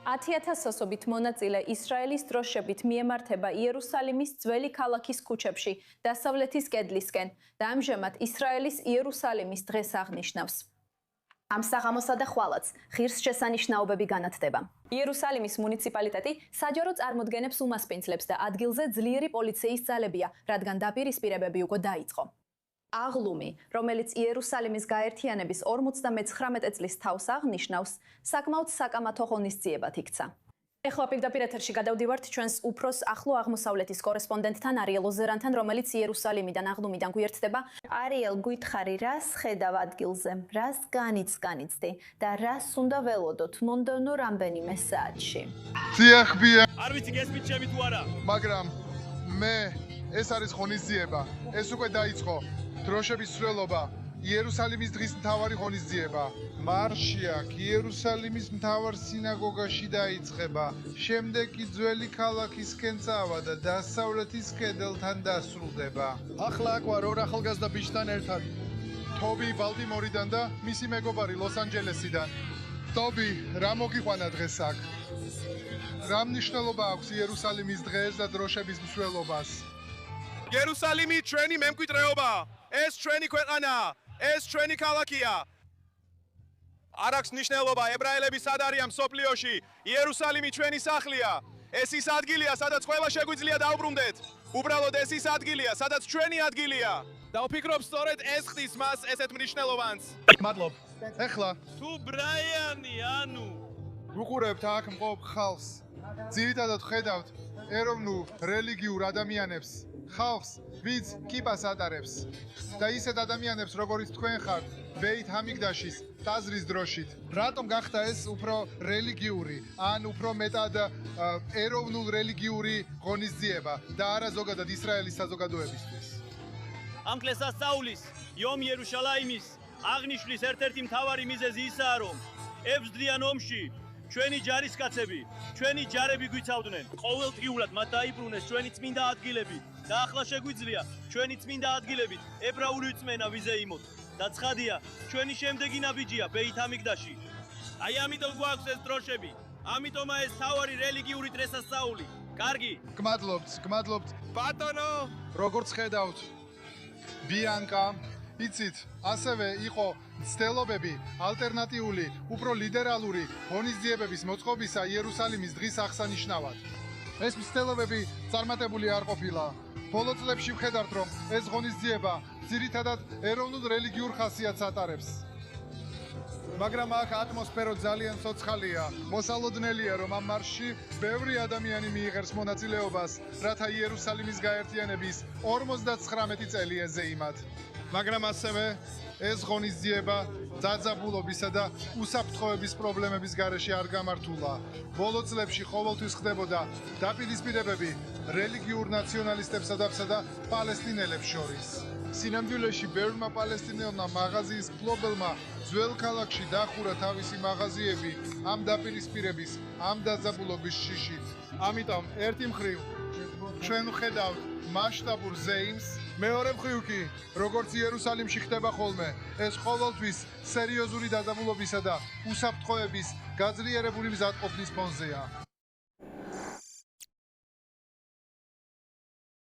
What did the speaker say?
10,000 ასობით მონაწილე ისრაელის დროშებით მიემართება იერუსალიმის ძველი ქალაქის ქუჩებში, დასავლეთის კედლისკენ და ამჟამად ისრაელის იერუსალიმის დღეს აღნიშნავს. ამ საღამოსა და ხვალაც ღირსშესანიშნაობები განათდება. იერუსალიმის მუნიციპალიტეტი საჯარო წარმოდგენებს უმასპინძლებს და ადგილზე ძლიერი პოლიციის ძალებია, რადგან დაპირისპირებები უკვე დაიწყო. აღლუმი, რომელიც იერუსალიმის გაერთიანების 59 წლის თავს აღნიშნავს, საკმაოდ საკამათო ღონისძიებად იქცა. ეხლა პირდაპირ ეთერში გადავდივართ ჩვენს უფროს ახლო აღმოსავლეთის კორესპონდენტთან არიელ ოზერანთან, რომელიც იერუსალიმიდან აღლუმიდან გვერდება. არიელ, გითხარი, რას ხედავ ადგილზე, რას განიცდი და რას უნდა ველოდოთ მომდევნო რამდენიმე საათში. დიახბია. არ ვიცი გესმით ჩემი თუ არა. მაგრამ ეს არის ღონისძიება. ეს უკვე დაიწყო. დროშების სრულობა, იერუსალიმის დღის მთავარი ღონისძიება. მარში აქ იერუსალიმის მთავარ სინაგოგაში დაიწყება. შემდეგ კი ძველი ქალაქისკენ წავა და დასავლეთის კედელთან დასრულდება. ახლა აქ ვარ ორ ახალგაზრდა ბიჭთან ერთად. თობი ბალტიმორიდან და მისი მეგობარი ლოს-ანჯელესიდან. თობი, რა მოგიყვანა დღეს აქ? რა მნიშვნელობა აქვს იერუსალიმის დღეს და დროშების მსვლელობას? იერუსალიმი ჩვენი მემკვიდრეობა. ეს ჩვენი ქვეყანაა, ეს ჩვენი ქალაქია. არ აქვს მნიშვნელობა ებრაელები სად არიან მსოფლიოში, იერუსალიმი ჩვენი სახლია. ეს ის ადგილია, სადაც ყველა შეგვიძლია დაუბრუნდეთ. უბრალოდ ეს ის ადგილია, სადაც ჩვენი ადგილია. და ვფიქრობ, სწორედ ეს ხდის მას ესეთ მნიშვნელოვანს. მადლობ. ეხლა თუ ბრაიანი, ანუ ვუყურებთ აქ მყოფ ხალხს. ძირითადად ხედავთ ეროვნულ რელიგიურ ადამიანებს. ხალხს, ვინც კიპას ატარებს და ისეთ ადამიანებს, როგორიც თქვენ ხართ, ბეით ჰამიგდაშის ტაძრის დროშით. რატომ გახდა ეს უფრო რელიგიური, ან უფრო მეტად ეროვნულ რელიგიური ღონისძიება და არა ზოგადად ისრაელის საზოგადოებისთვის? ამ დღესასწაულის, იომ იერუშალაიმის აღნიშვნის ერთ-ერთი მთავარი მიზეზი ისაა, რომ ებრძდიან ომში ჩვენი ჯარისკაცები, ჩვენი ჯარები გვიცავდნენ. ყოველდღიურად მათ დაიბრუნეს ჩვენი წმინდა ადგილები და ახლა შეგვიძლია ჩვენი წმინდა ადგილებით ებრაული რწმენა ვიზეიმოთ. და ცხადია, ჩვენი შემდეგი ნაბიჯია ბეით ჰამიგდაში. აი ამიტომ გვაქვს ეს დროშები. ამიტომაა ეს თავარი რელიგიური დღესასწაული. კარგი? გმადლობთ. ბატონო, როგორც ხედავთ, ბიანკა, იცით, ასევე იყო ცდილობები ალტერნატიული, უფრო ლიბერალური ღონისძიებების მოწყობისა იერუსალიმის დღის აღსანიშნავად. ეს ცდილობები წარმატებული არ ყოფილა. ბოლო წლებში ვხედავთ, რომ ეს ღონისძიება ძირითადად ეროვნულ რელიგიურ ხასიათს ატარებს. მაგრამ აქ ატმოსფერო ძალიან ცოცხალია. მოსალოდნელია, რომ ამ მარშში ბევრი ადამიანი მიიღებს მონაწილეობას, რათა იერუსალიმის გაერთიანების 59 წელი ეზეიმათ. მაგრამ ასევე ეს ღონისძიება დაძაბულობისა და უსაფრთხოების პრობლემების გარეშე არ გამართულა. ბოლო წლებში ყოველთვის ხდებოდა დაპირისპირებები რელიგიურ ნაციონალისტებსა და პალესტინელებს შორის. სინამდვილეში ბევრმა პალესტინელმა მაღაზიის მფლობელმა ძველ ქალაქში დახურა თავისი მაღაზიები ამ დაპირისპირების, ამ დაძაბულობის შიშით. ამიტომ ერთი მხრივ ჩვენ ვხედავთ მასშტაბურ ზეიმს, მეორე მხრივ კი, როგორც იერუსალიმში ხდება ხოლმე, ეს ყოველთვის სერიოზული დაძაბულობისა და უსაფრთხოების გაძლიერებული მზადყოფნის ფონზეა.